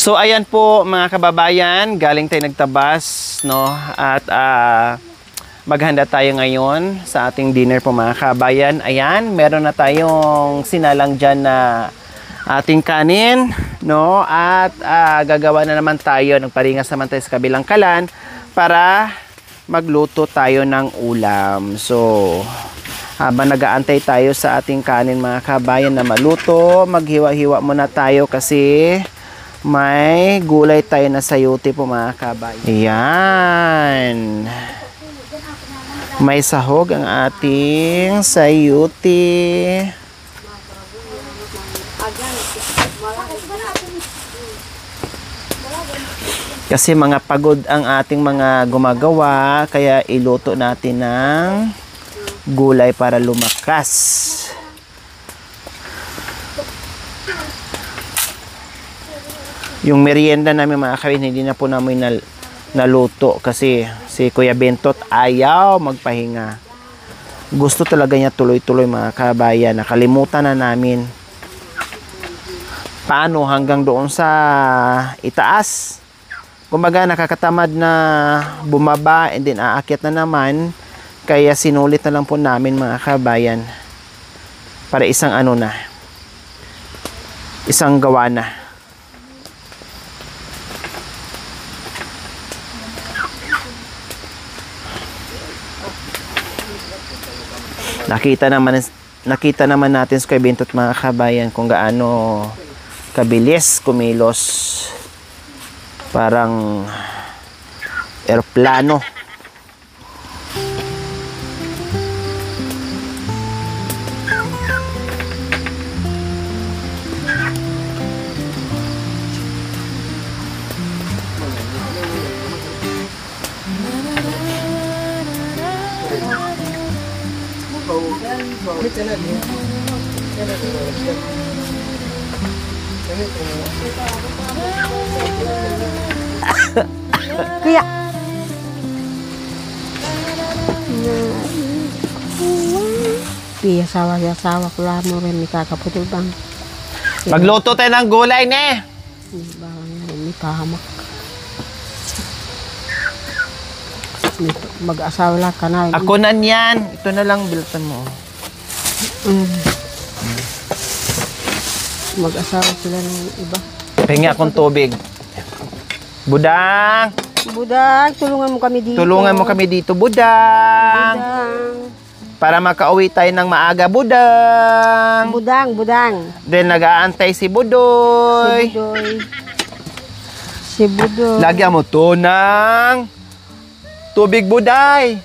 So ayan po mga kababayan, galing tayo nagtabas, no? At maghanda tayo ngayon sa ating dinner po mga kababayan. Ayan, meron na tayong sinalang dyan na ating kanin, no? At gagawa na naman tayo, nagparingas naman tayo sa kabilang kalan para magluto tayo ng ulam. So habang nag-aantay tayo sa ating kanin mga kabayan na maluto, maghiwa-hiwa muna tayo kasi may gulay tayo na sayote po mga kabayan. Ayan. May sahog ang ating sayote. Kasi mga pagod ang ating mga gumagawa, kaya iluto natin ng gulay para lumakas. Yung merienda namin mga kawin, hindi na po namin naluto kasi si Kuya Bentot ayaw magpahinga. Gusto talaga niya tuloy-tuloy mga kabayan. Nakalimutan na namin. Paano hanggang doon sa itaas? Kumbaga nakakatamad na bumaba and then aakyat na naman. Kaya sinulit na lang po namin mga kabayan. Para isang ano na. Isang gawa na. Nakita naman natin sa Kuya Bentot mga kabayan kung gaano kabilis kumilos. Parang eroplano. Kuya. Asawa ko lang mo rin, may kakaputol bang. Magluto tayo ng gulay, ne? Bawang na rin, may pahamak. Mag-asawa lang ka na. Ako na niyan. Ito na lang, bilatan mo. Mag-asawa sila ng iba. Pahinga akong tubig. Budang! Budang, tulungan mo kami dito. Tulungan mo kami dito, Budang! Budang. Para makauwi tayo ng maaga, Budang! Budang. Then nag-aantay si Budoy. Si Budoy. Lagyan mo to ng tubig, Buday.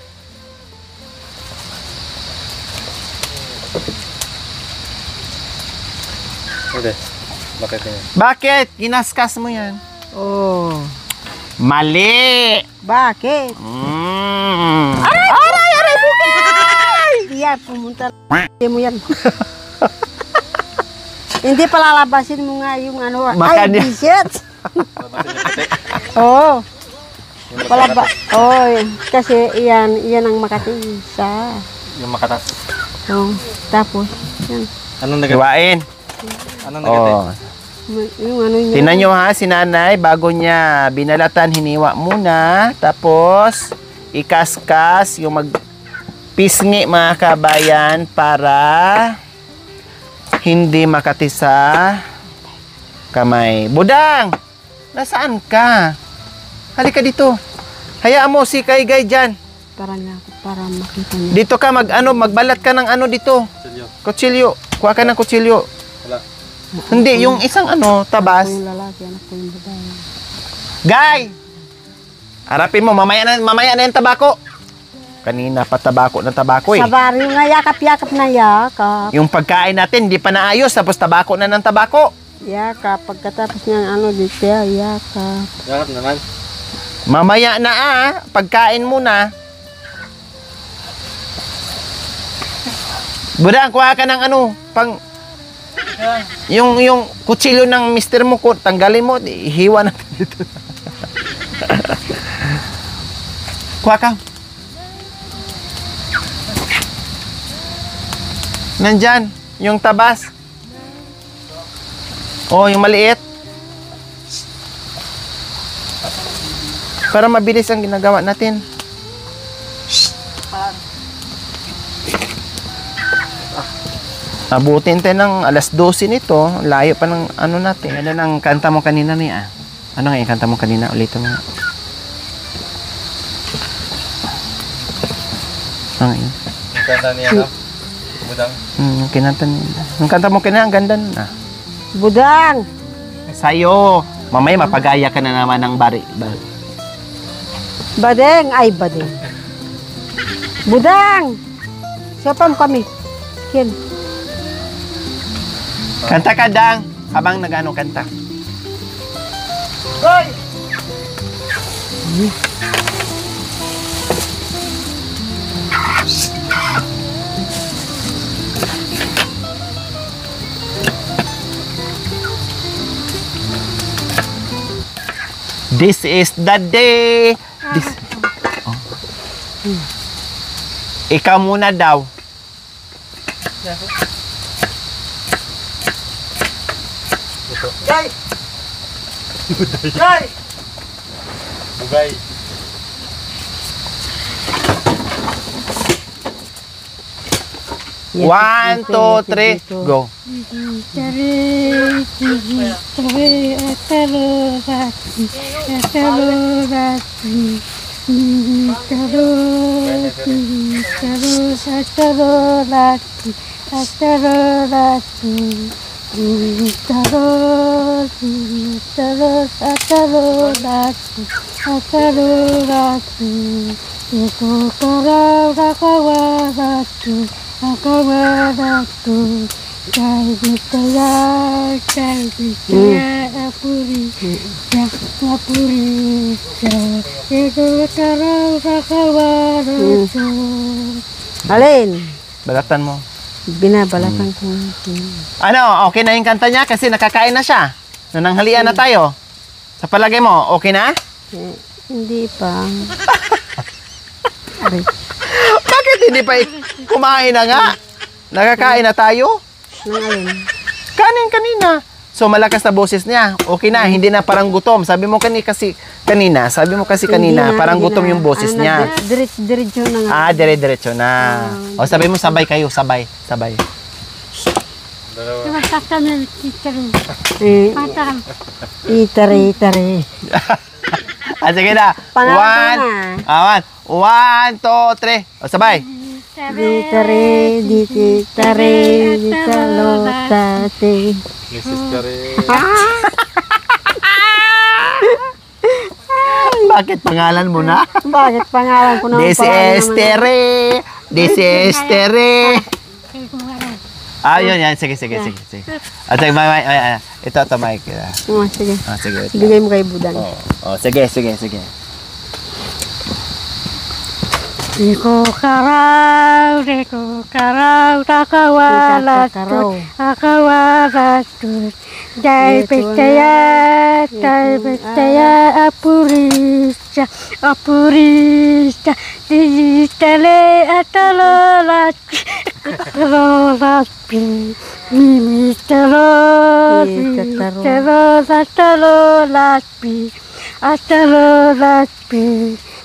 Bakit? Kinaskas mo yan. Oh. Mali! Bakit? Aray, bukay! Iya, pumunta. Hindi mo yan. Hindi palalabasin mo nga yung ano. Makanya. Ay, t-shirt. Oo. Palaba. Oh, kasi iyan ang makatisa. Yung makatas. Oh, tapos yan. Anong negative? Hiwain. Anong negative? Oh. Yung ano niya. Tingnan nyo ha, si nanay, bago niya binalatan, hiniwa muna. Tapos, ikaskas yung magpisngi mga kabayan para hindi makati sa kamay. Budang! Nasaan ka? Halika dito. Hayaan mo si Kaygay dyan. Para makita niya. Dito ka, magbalat ka ng ano dito. Kutsilyo. Kuha ka ng kutsilyo. Wala. Hindi, yung isang tabas. Yung lalaki, anak ko yung babae. Guy! Harapin mo, mamaya na yung tabako. Kanina pa tabako eh. Sa baryo nga, yakap na yakap. Yung pagkain natin, hindi pa naayos, tapos tabako na ng tabako. Yakap, pagkatapos niyan, dito, yakap. Yakap naman. Mamaya na pagkain muna. Budang, kuha ka ng yung kutsilyo ng mister mo, tanggalin mo, hiwa natin dito. Kuha ka. Nandyan, yung tabas. Oh, yung maliit. Para mabilis ang ginagawa natin. Abutin tayo ng alas 12 nito. Layo pa ng ano natin. Ano ang kanta mo kanina niya? Ano nga yung kanta mo kanina? Ulitin mo nga. Ano nga yun? Yung kanta niya, no? Budang. Kinanta niya. Yung kanta mo kanina, ang ganda nun. Budang! Sa'yo. Mamaya mapagaya ka na naman ng bari. Badeng! Ay, badeng. Budang! Siapa mo kami? Yan. Kanta ka, Dang. Habang nag-ano kanta. This is the day. Oh. Ikaw muna daw. Bugay. One, two, three, go. Alin? Balatan mo. Binabalatan ko. Ano, okay na yung kanta niya kasi nakakain na siya. Nananghalian na tayo. Sa palagay mo, okay na? Hindi pa. Aray. Bakit hindi pa kumain na nga? Nakakain na tayo? Nang alin? Kanin kanina. So malakas na boses niya. Okay na, hindi na parang gutom. Sabi mo kanina, parang Hindi gutom na. yung boses niya. Diretso na nga. Dire-diretso na. O sabi mo sabay kayo, sabay. Dalawa. Itare. Sige na. Pangalan One, two, three. O sabay. Ditare, ditalotate. Mrs. Kare. Bakit pangalan mo na? Bakit pangalan ko naman Desestere. Yun. Sige. At ito, mic. Oh, sige. Sige. Bigay mo kay Budang. Sige. Iko karau, takawalatut, jai petaya, apurista, digitale atalolat, atalolat,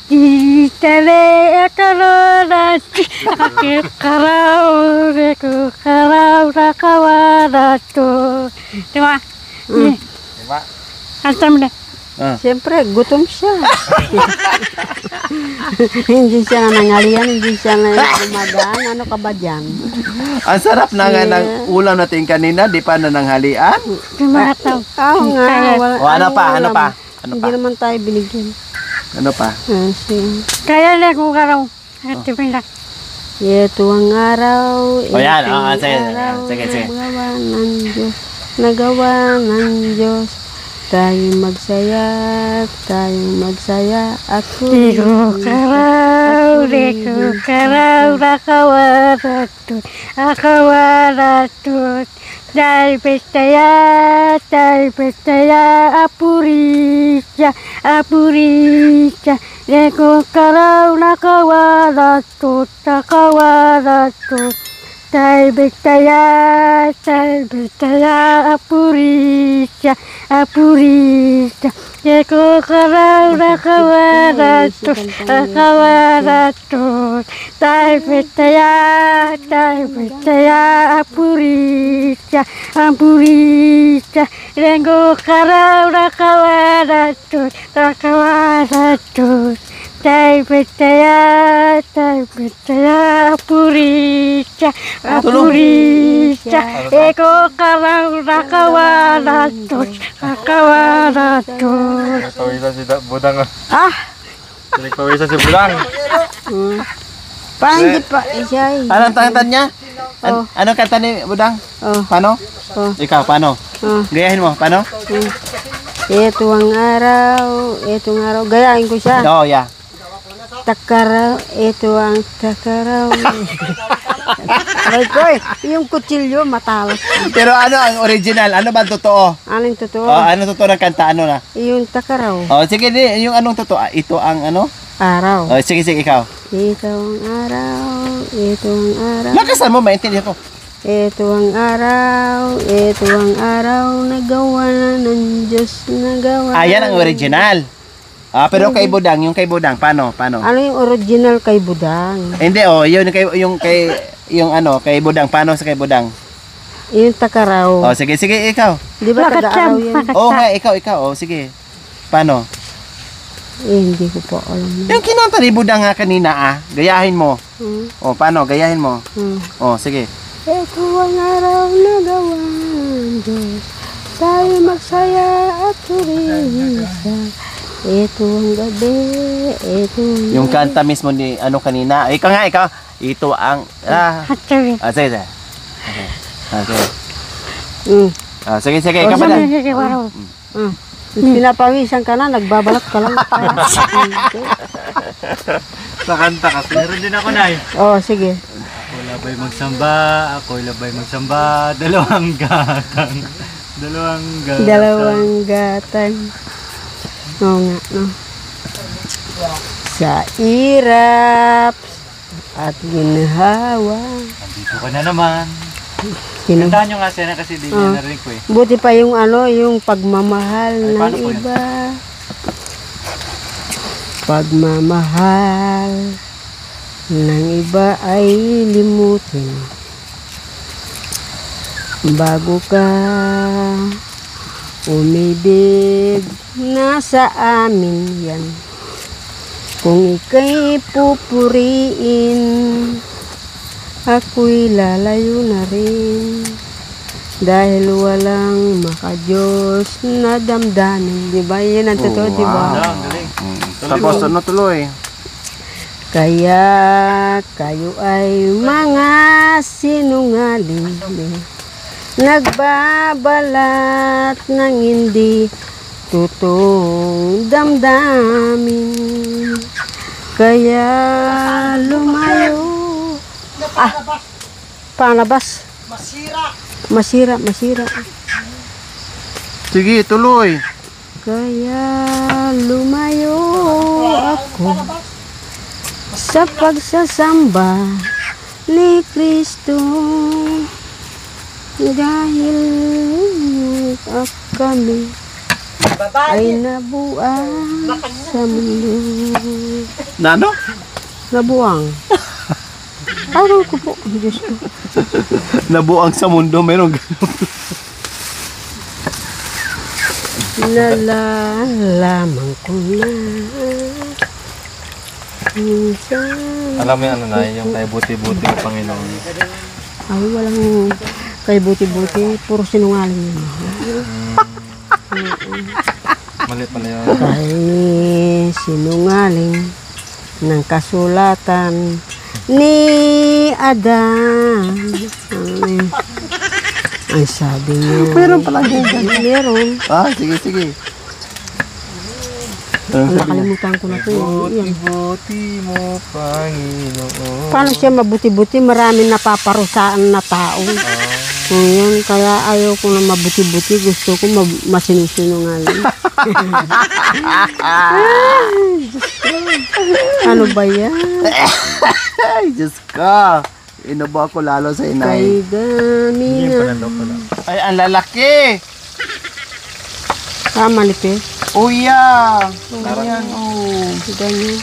Ditale atalolat, karau rakawalato. Diba? Diba? Antam na. Siyempre, gutom siya. Hindi siya nanangalian, hindi siya gumagaan. Ano ka ba dyan? Ang sarap na nga ng ulam natin kanina, di pa nananghalian. Kumataw. Oo nga. Ano pa? Hindi naman tayo binigyan. Ano pa? Sige. Kaya na kung karaw. Atipin lang. Ito ang araw. Yan. ito ang Sige. Nagawa ng Diyos. Tayong magsaya. Ako. Iko karaw, rakawalatut. Dai petaya, apurista. Iko karaw, nakawalatut. Dai betaya, apurisha, apurisha. Eko karau rakawarato, rakawarato. Dai betaya, apurisha, apurisha. Eko karau rakawarato, rakawarato. Dai betaya, apurisha, apurisha. Eko karau rakawarato, rakawarato. Pawisan si Budang. Ah, Pawisan si Budang. parang hindi pa siya. Anong kanta niya? Anong kanta ni Budang? Oh, Paano? oh, Ikaw, paano? oh. Gayahin mo, paano? Ito ang araw, gayahin ko siya. Oo, yeah. Takaraw, ito ang takaraw. Aray ko yung kutsilyo matalas. Pero ano ang original? Ano ba ang totoo? Anong totoo? Ano totoo ng kanta? Ano na? Yung takaraw. Sige, yung anong totoo? Ito ang ano? Araw. Sige, ikaw. Ito ang araw, ito ang araw. Lakasan mo, maintindihan ko. Ito ang araw na gawa na ng Diyos na gawa. Ayan ang original. Pero kay Budang, yung kay Budang, paano? Ano yung original kay Budang? Hindi, kay Budang, paano sa kay Budang? Yung takaraw. Sige, ikaw. Di ba taga-araw yan? Oo nga, ikaw. Sige. Paano? Hindi ko po alam na. Yung kinanta ni Budang nga kanina, gayahin mo. Paano? Gayahin mo. Sige. Ito ang araw na gawa ng Diyos. Tayo magsaya at turisa. Ito ang gabi, ito ang Yung kanta mismo ni kanina. Ikaw. Ito ang Hatsawi. sige. Okay. Sige, ikaw pa na. Sige, waraw. Pinapawisan ka na, nagbabalat ka lang. Sa kanta kasi. Meron din ako, Nay. Sige. Ako labay magsamba, dalawang gatang. Dalawang gatang. Oo nga, no? Sa irap at ginhawa. Dito ka na naman. Sino? Kantahan nyo nga sana kasi di niya narinig ko eh. Buti pa yung yung pagmamahal paano ng po yun? iba. Pagmamahal ng iba ay limutin. Bago ka umibig, nasa amin yan. Kung ika'y pupuriin, ako'y lalayo na rin. Dahil walang makadiyos na damdamin. Diba? Yan ang totoo, diba? Ang galing. Tapos tuloy? Kaya kayo ay mga sinungaling. Nagbabalat ng hindi totoong damdamin. Kaya lumayo. Panabas. Masira. Sige, tuloy. Kaya lumayo ako sa pagsasamba ni Kristo. Dahil kami ay nabuang sa mundo. Nano? Nabuang. Araw ko po, Diyos ko. Nabuang sa mundo, meron ganun. Nalalaman ko na minsan. Alam mo yung ano na, yung kay buti-buti ng Panginoon. Ay, walang kay buti-buti. Puro sinungaling yun. Mali pala yun. Kay sinungaling ng kasulatan ni Adan. Ang sabi niya. Meron pala ganyan. Meron. Sige. Nakalimutan ko na ito. Yan. Buti mo, Panginoon. Paano siya mabuti-buti? Maraming napaparusaan na tao. Ngayon, kaya ayaw ko na mabuti-buti. Gusto ko masinusinungaling. Ano ba yan? Ay, Diyos ko. Inubo ako lalo sa Kay inay. Hindi ganina. pa nandok pala. Ay, ang lalaki! Tama lipe. Uya! Ayan, oh. Ganyan.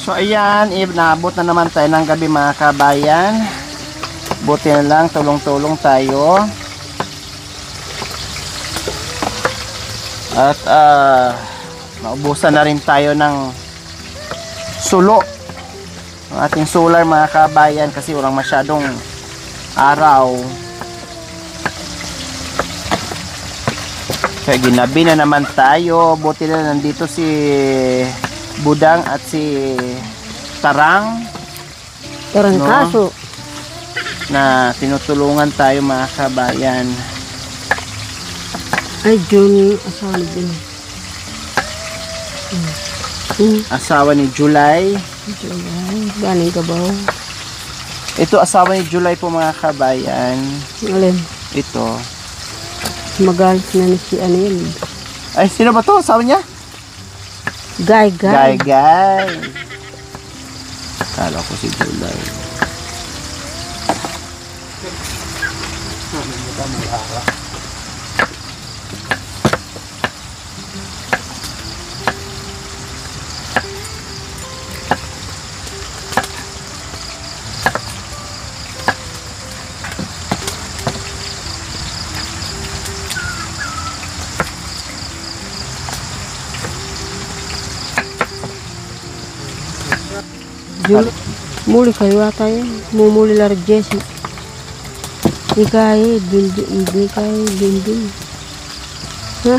So ayan, naabot na naman tayo ng gabi mga kabayan. Buti na lang, tulong-tulong tayo. At naubusan na rin tayo ng sulo. Ang ating solar mga kabayan kasi walang masyadong araw. Kaya ginabi na naman tayo. Buti na nandito si Budang at si Tarang Tarangkaso. na tinutulungan tayo mga kabayan. Ay, June. Asawa ni June. Asawa ni July. Ay, galing Gabaw. Ito asawa ni July po mga kabayan. Alin? Ito. Magalit na ni si Anil. Ay, sino ba to? Asawa niya? Guy. Guy. Kala ko si July. June. Muli kayo ata yan. Mumuli lar Jesse. Ikay, dindin. Ha?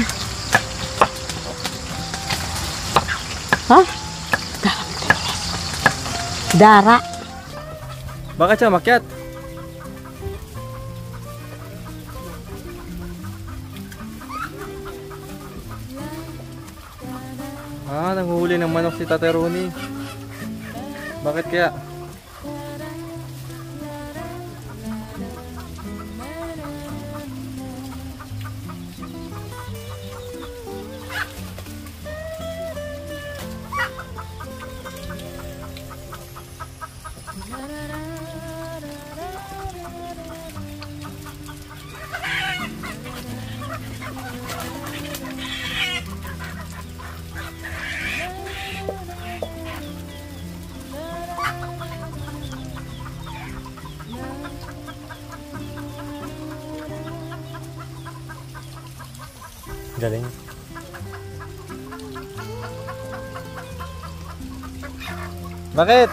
Ha? Dara. Bakit siya makyat? Nanguhuli ng manok si Tate Ronnie. Bakit kaya? Galing. Bakit?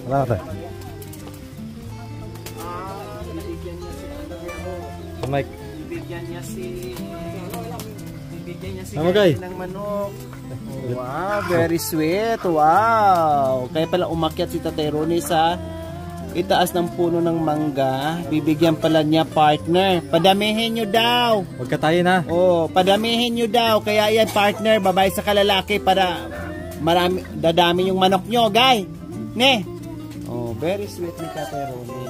Wala ka tayo. Mike. Bibigyan niya si Namagay. Gary ng manok. Wow, very sweet. Wow. Kaya pala umakyat si Tatay Ronnie sa itaas ng puno ng mangga. Bibigyan pala niya partner. Padamihin nyo daw. Huwag ka tayo na. Oh, padamihin nyo daw. Kaya yan partner, babae sa kalalaki para marami, dadami yung manok nyo, guy. Ne? Oh, very sweet ni Tatay Ronnie.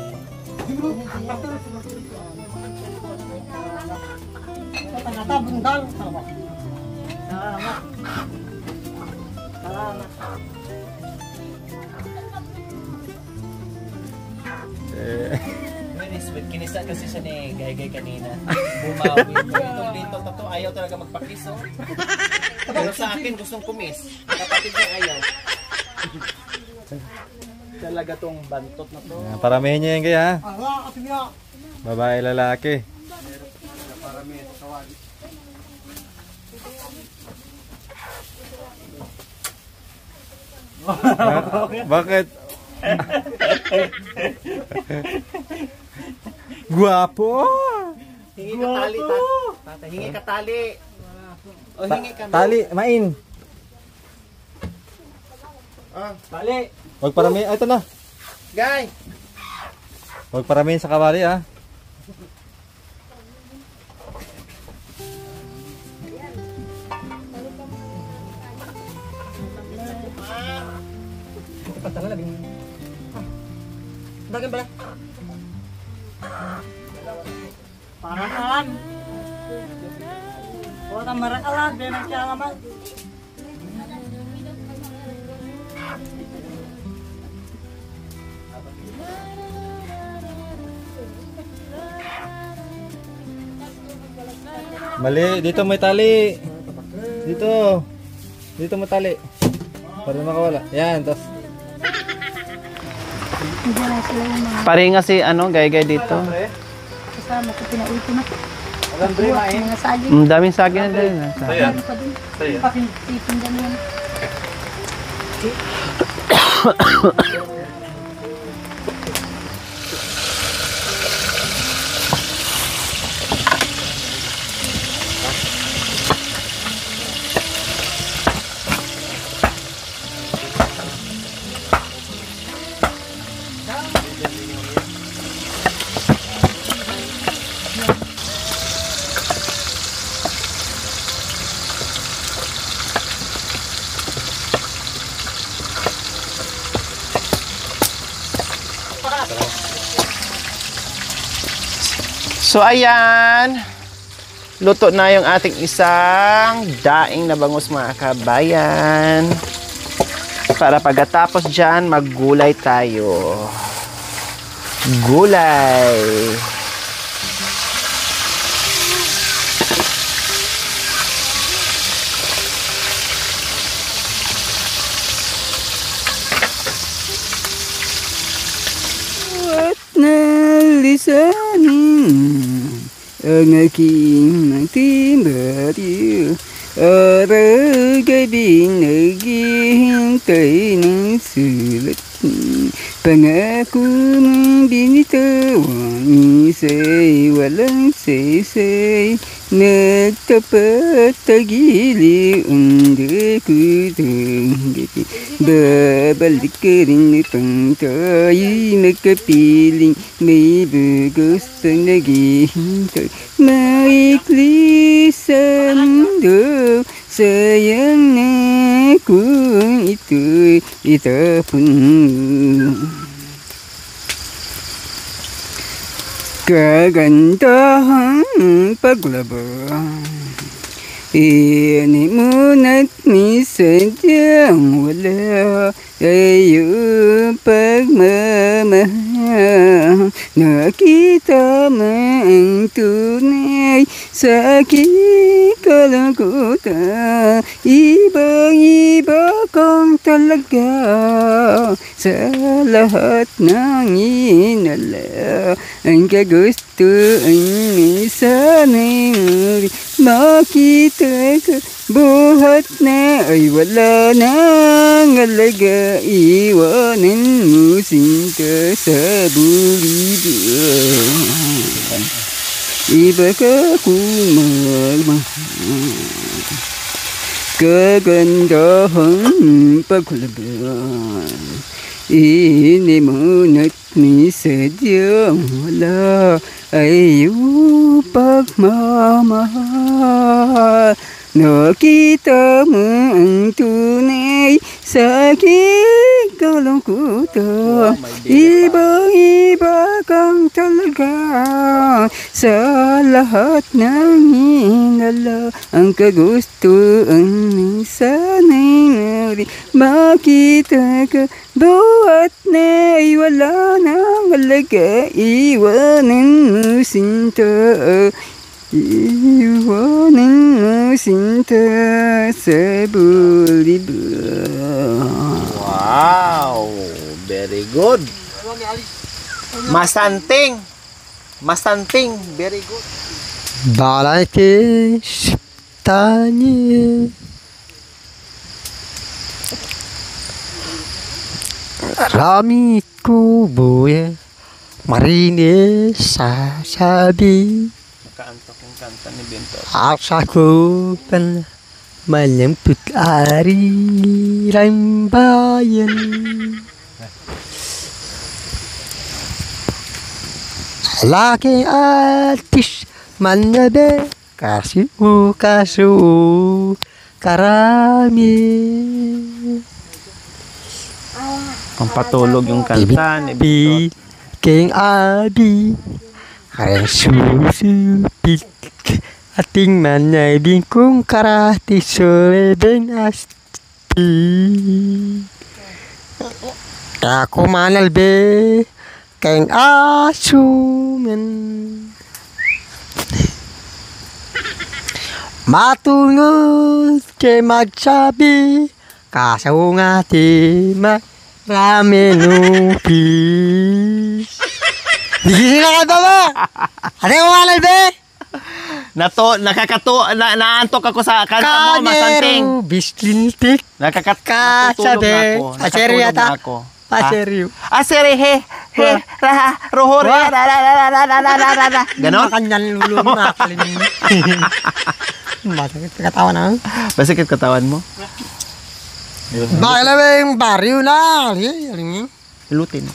Very sweet. Kinisa kasi siya ni Gay kanina. Bumawi. Itong dito to ayaw talaga magpakiso. Pero sa akin gustong kumis. Kapatid niya ayaw. Talaga tong bantot na to. Paramihin niya yan kaya. Babae lalaki. Bakit? Guwapo! Hingi ka tali, tatay. Hingi ka tali. O hingi ka. Tali, main. Tali. Huwag parami. Ay, ito na. Guy! Huwag paramihin sa kawali ah. Parakalan. Orang marakalan, dia nak alamat. Mali, dito may tali. Dito. Dito may tali. Para makawala. Yan, tapos. Paringa si ano, gay-gay dito. Kasama ko pinauto na. Alambre, main. Mga saging. Daming saging na din. Ayan. Pa din. Ayan. Pakipin ganyan. So ayan, luto na yung ating isang daing na bangus mga kabayan. Para pagkatapos dyan, maggulay tayo. Gulay. At nalisanin ang aking magtimbari. Araw gabing naghihintay ng sulat. Pangako mong binitawan, isa'y walang saysay. Nagtapat tagili ang dakutang gabi. Babalik ka rin upang tayo'y magkapiling. May bugos ang naghihintay. Maikli sa mundo, sayang na kung ito'y itapon mo. Kagandahang paglabang, iyanin mo na't misadyang wala tayo pagmamahal. Nakita mo ang tunay sa aking kalungkutan. Ibang-iba kang talaga sa lahat ng inala. Ang kagustuhan mo sana'y muli makita ka. Buhat na ay wala nang alaga. Iwanan mo sinta sa buliban. Iba ka kung magmahal. Kagandahang pagkulaban, ini mo na't misadyang wala ay pagmamahal. Nakita mo ang tunay sa aking kalungkutan. Ibang-iba kang talaga sa lahat ng hinala. Ang kagustuhan mo sana'y nari makita ka. Buhat na ay wala nang alaga. Iwanan mo sinta. Iwanan mo sinta sa buliban. Wow! Very good. Masanting. Masanting. Very good. 바랄게 싶다니 라미 kubuye marine sasabi Nakaantok yung kanta ni Bento. aksaku pen menyemput ari bayan Lagi artis manyabe kasu karami. Pampatulog yung kanta ni Victor. King abi karen susupit ating manay bingkung karati suleben asti. Ako manalbe keng asumen matungod kay magsabi kasungati marami nupis. Digising na ka ba? Ano yung manalbe? Naantok ako sa kanta mo, masanting. Kanero bislintik Natutulog kasabi na ako. paseri Natutulog yata na ako. paseri. Asere he raha rohore ra. Ganon? Kanyan lulo na kalinin. Masakit katawan na. Basikit katawan mo? Bakit na ba yung baryo na? Aling Lutin.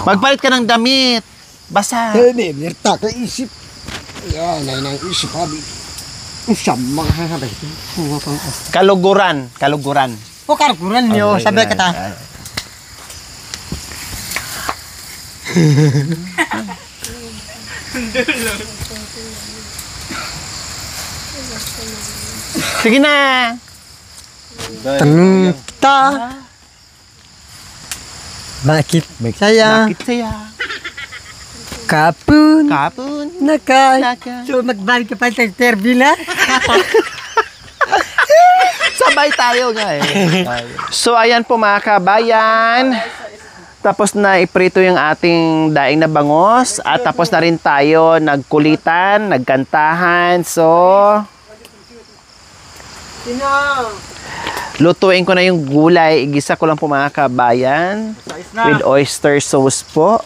Magpalit ka ng damit. Basa. Hindi, merta ka isip. Yan, ay nang isip habi. Usam mga habi. Kaluguran. O karkuran nyo, sabi ka ta. Sige na. Tanong ta. Bakit saya Bakit saya? kapun Kapon. naka Naka. so magbalik ka pa sa terbila? Sabay tayo nga eh. So ayan po mga kabayan. Tapos na iprito yung ating daing na bangos. At tapos na rin tayo nagkulitan, nagkantahan. So, lutuin ko na yung gulay. Igisa ko lang po mga kabayan. With oyster sauce po.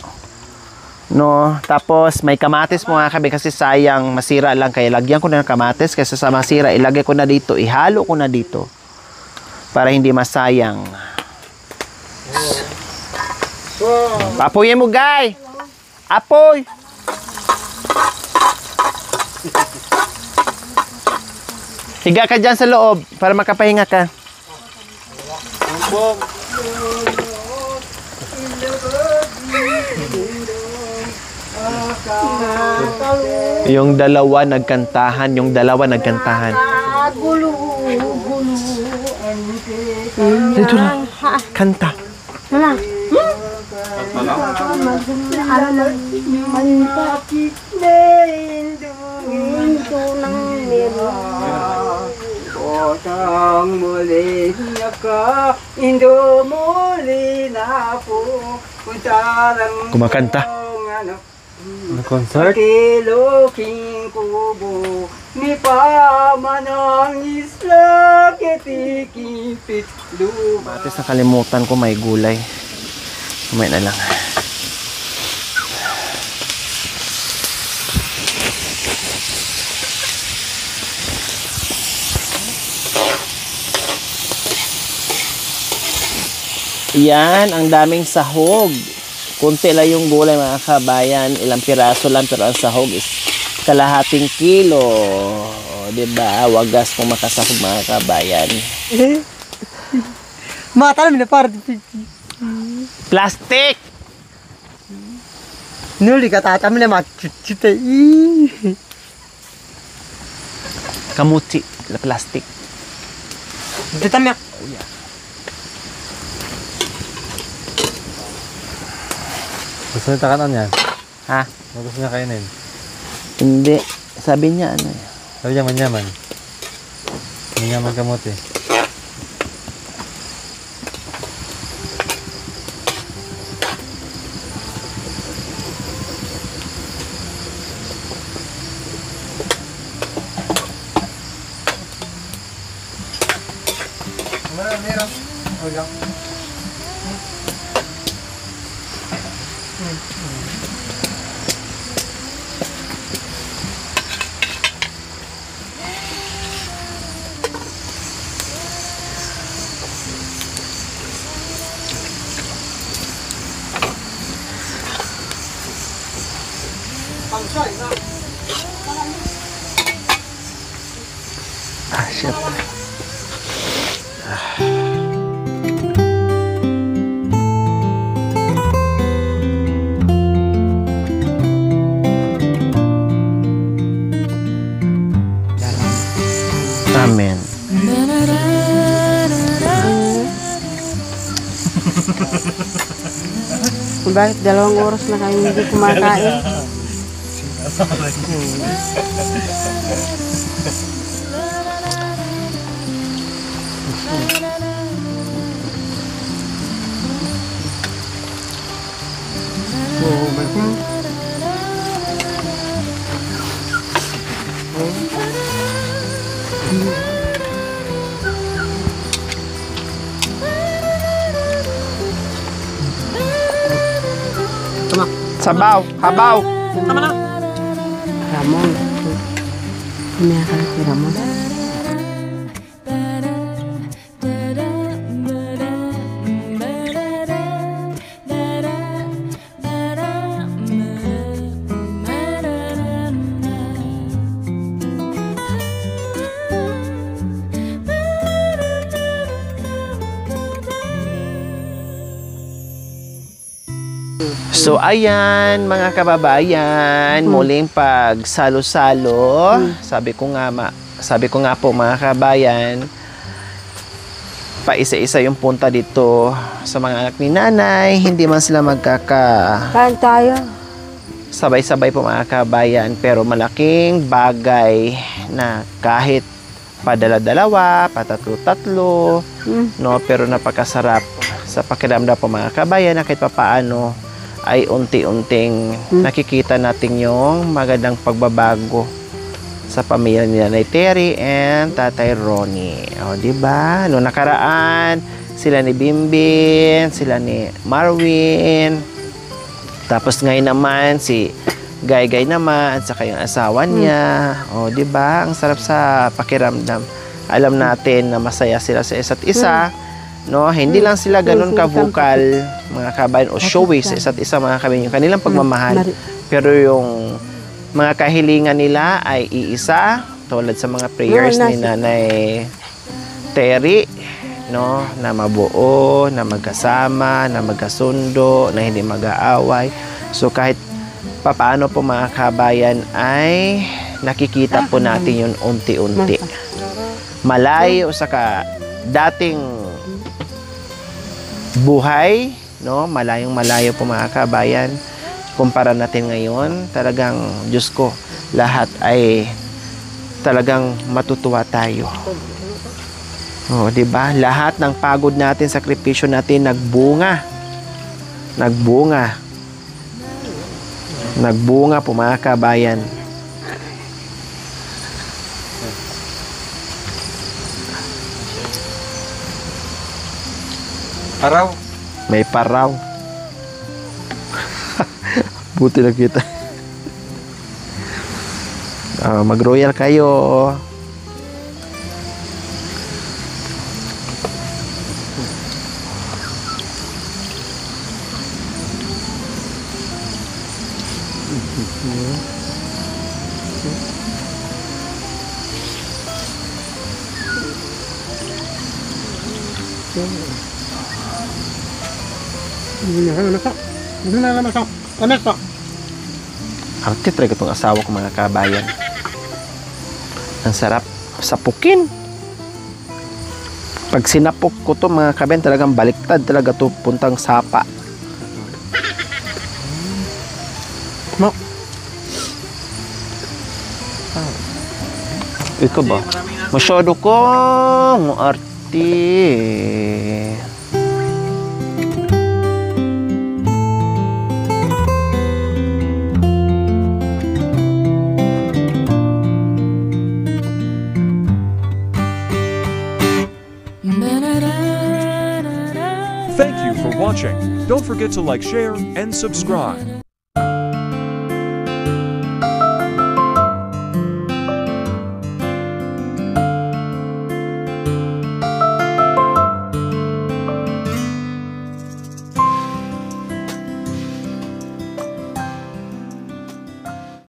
No, tapos may kamatis po mga kabayan kasi sayang masira lang. Kaya lagyan ko na ng kamatis. Kasi sa masira, ilagay ko na dito. Ihalo ko na dito. Para hindi masayang. Apoyin mo, guy! Apoy! Higa ka dyan sa loob para makapahinga ka. Yung dalawa nagkantahan. Dito na. Kanta. Potang muli ka, indo muli na po, kuntarang Kumakanta. Concert? Kiluking kubo, ni pamanang isla, kitikipit lupa. Batis nakalimutan ko may gulay. Kumain na lang. Yan, ang daming sahog. Kunti lang yung gulay mga kabayan. Ilang piraso lang pero ang sahog is kalahating kilo. O, diba? Wagas kung makasahog mga kabayan. Matalam na para Plastic! nuli ka tatam na machuchite. Kamuchi. Plastic. Dito na. Gusto niya takanan yan? Ha? Gusto niya kainin? Hindi. Sabi niya ano eh. Sabi niya manyaman. Manyaman kamote. Ah, shit. Amen. Bakit 2 oras na kayo hindi kumakain? Sabaw, habaw. Ramon. Kumain si Ramon. So ayan mga kababayan, muling pagsalo-salo. Sabi ko nga po mga kababayan, paisa-isa yung punta dito sa mga anak ni nanay, hindi man sila Kain tayo. sabay-sabay po mga kababayan, pero malaking bagay na kahit padala-dalawa, patatlo-tatlo, no, pero napakasarap sa pakiramdam po mga kababayan na kahit papaano ay unti-unting nakikita natin yung magandang pagbabago sa pamilya ni Nanay Terry and Tatay Ronnie. O, diba? Noong nakaraan, sila ni Bimbin, sila ni Marwin, tapos ngayon naman si Gay-Gay naman, at saka yung asawa niya. O, diba? Ang sarap sa pakiramdam. Alam natin na masaya sila sa isa't isa. No, hindi lang sila ganun ka-vocal mga kabayan o showy sa isa't isa mga kabayan yung kanilang pagmamahal. Pero yung mga kahilingan nila ay iisa, tulad sa mga prayers ni Nanay Terry, no, na mabuo, na magkasama, na magkasundo, na hindi mag-aaway. So kahit papaano po mga kabayan ay nakikita po natin yun unti-unti. Malayo sa dating buhay, no? Malayong-malayo po mga kabayan. Kumpara natin ngayon, talagang, Diyos ko, lahat ay talagang matutuwa tayo. Oh, 'di ba? Lahat ng pagod natin, sakripisyo natin nagbunga. Nagbunga. Nagbunga po mga kabayan. Paraw. May paraw. Buti na kita. Mag-royal kayo. Arte talaga itong asawa ko mga kabayan. Ang sarap sapukin. Pag sinapok ko to mga kabayan, talagang baliktad talaga to, puntang sapa. Ikaw ba? Masyado kong arte. Thank you for watching. Don't forget to like, share, and subscribe.